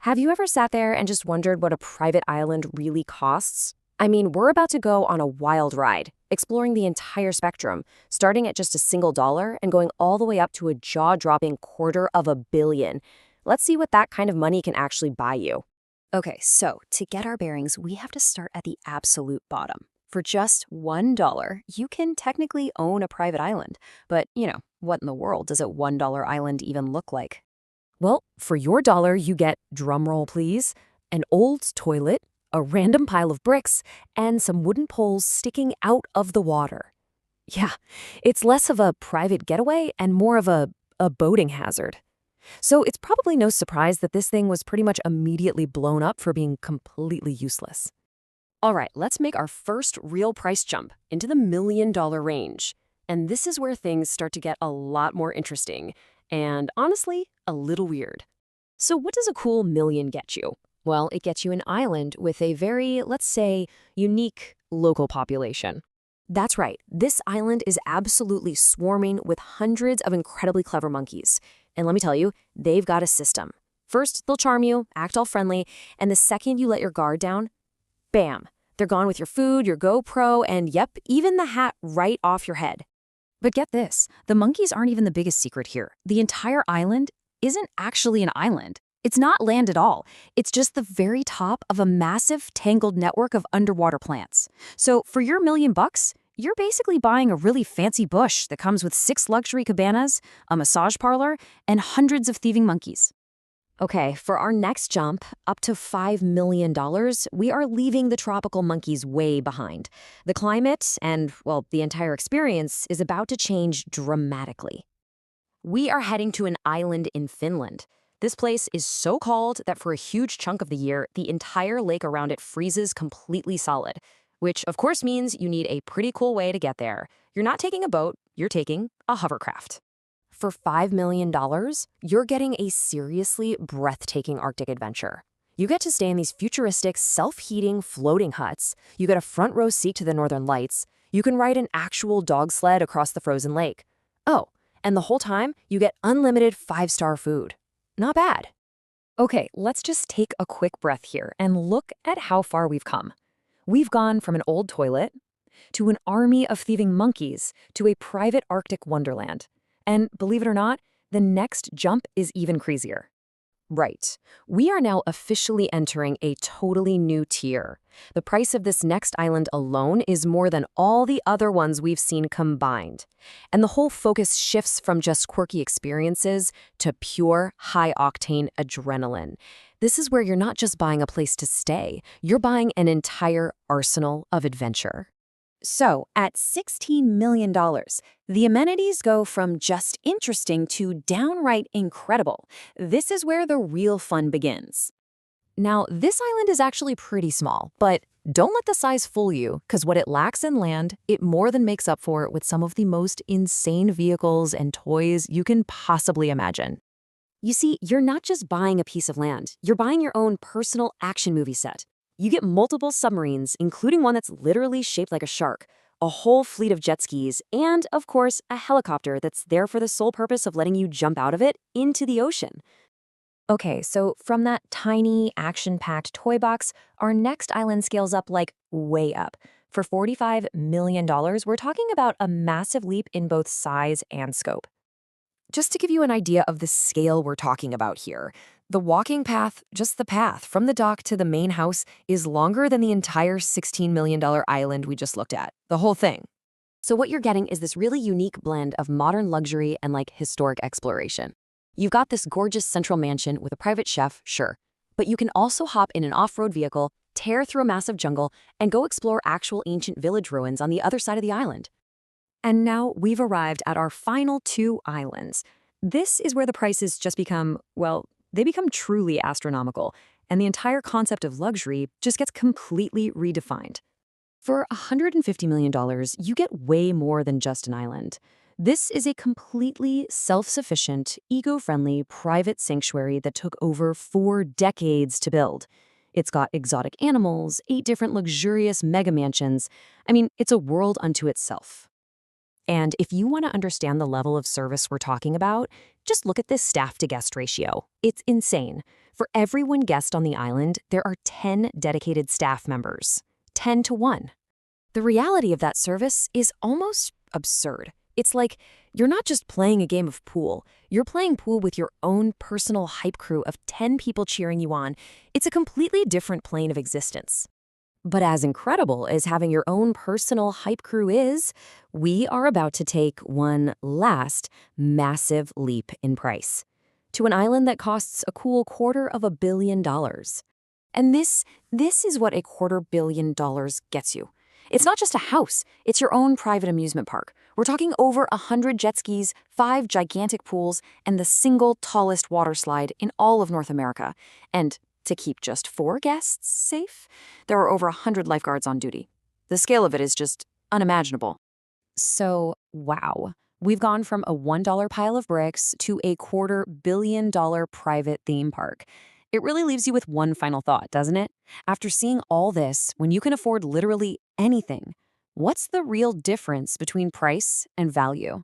Have you ever sat there and just wondered what a private island really costs? I mean, we're about to go on a wild ride, exploring the entire spectrum, starting at just a single dollar and going all the way up to a jaw-dropping $250 million. Let's see what that kind of money can actually buy you. Okay, so to get our bearings, we have to start at the absolute bottom. For just $1, you can technically own a private island. But, what in the world does a $1 island even look like? Well, for your dollar, you get, drumroll please, an old toilet, a random pile of bricks, and some wooden poles sticking out of the water. Yeah, it's less of a private getaway and more of a boating hazard. So it's probably no surprise that this thing was pretty much immediately blown up for being completely useless. All right, let's make our first real price jump into the $1 million range. And this is where things start to get a lot more interesting and, honestly, a little weird. So what does a cool million get you? Well, it gets you an island with a very, let's say, unique local population. That's right, this island is absolutely swarming with hundreds of incredibly clever monkeys. And let me tell you, they've got a system. First, they'll charm you, act all friendly, and the second you let your guard down, bam, they're gone with your food, your GoPro, and yep, even the hat right off your head. But get this, the monkeys aren't even the biggest secret here. The entire island isn't actually an island. It's not land at all. It's just the very top of a massive, tangled network of underwater plants. So for your $1 million, you're basically buying a really fancy bush that comes with 6 luxury cabanas, a massage parlor, and hundreds of thieving monkeys. Okay, for our next jump, up to $5 million, we are leaving the tropical monkeys way behind. The climate and, well, the entire experience is about to change dramatically. We are heading to an island in Finland. This place is so cold that for a huge chunk of the year, the entire lake around it freezes completely solid, which of course means you need a pretty cool way to get there. You're not taking a boat, you're taking a hovercraft. For $5 million, you're getting a seriously breathtaking Arctic adventure. You get to stay in these futuristic, self-heating, floating huts. You get a front row seat to the northern lights. You can ride an actual dog sled across the frozen lake. Oh, and the whole time, you get unlimited 5-star food. Not bad. Okay, let's just take a quick breath here and look at how far we've come. We've gone from an old toilet to an army of thieving monkeys to a private Arctic wonderland. And believe it or not, the next jump is even crazier. Right. We are now officially entering a totally new tier. The price of this next island alone is more than all the other ones we've seen combined. And the whole focus shifts from just quirky experiences to pure, high-octane adrenaline. This is where you're not just buying a place to stay, you're buying an entire arsenal of adventure. So, at $16 million, the amenities go from just interesting to downright incredible. This is where the real fun begins. Now, this island is actually pretty small, but don't let the size fool you, because what it lacks in land, it more than makes up for with some of the most insane vehicles and toys you can possibly imagine. You see, you're not just buying a piece of land, you're buying your own personal action movie set. You get multiple submarines, including one that's literally shaped like a shark, a whole fleet of jet skis, and, of course, a helicopter that's there for the sole purpose of letting you jump out of it into the ocean. Okay, so from that tiny, action-packed toy box, our next island scales up like way up. For $45 million, we're talking about a massive leap in both size and scope. Just to give you an idea of the scale we're talking about here, the walking path, just the path from the dock to the main house, is longer than the entire $16 million island we just looked at, the whole thing. So what you're getting is this really unique blend of modern luxury and historic exploration. You've got this gorgeous central mansion with a private chef, sure, but you can also hop in an off-road vehicle, tear through a massive jungle, and go explore actual ancient village ruins on the other side of the island. And now we've arrived at our final 2 islands. This is where the prices just become, well, they become truly astronomical, and the entire concept of luxury just gets completely redefined. For $150 million, you get way more than just an island. This is a completely self-sufficient, eco-friendly private sanctuary that took over 4 decades to build. It's got exotic animals, 8 different luxurious mega mansions. I mean, it's a world unto itself. And if you want to understand the level of service we're talking about, Just look at this staff-to-guest ratio. It's insane. For every one guest on the island, there are 10 dedicated staff members. 10 to 1. The reality of that service is almost absurd. It's like you're not just playing a game of pool. You're playing pool with your own personal hype crew of 10 people cheering you on. It's a completely different plane of existence. But as incredible as having your own personal hype crew is, we are about to take one last massive leap in price to an island that costs a cool $250 million. And this is what $250 million gets you. It's not just a house, it's your own private amusement park. We're talking over 100 jet skis, 5 gigantic pools, and the single tallest water slide in all of North America. And to keep just 4 guests safe, there are over 100 lifeguards on duty. The scale of it is just unimaginable. So, wow. We've gone from a $1 pile of bricks to a $250 million private theme park. It really leaves you with one final thought, doesn't it? After seeing all this, when you can afford literally anything, what's the real difference between price and value?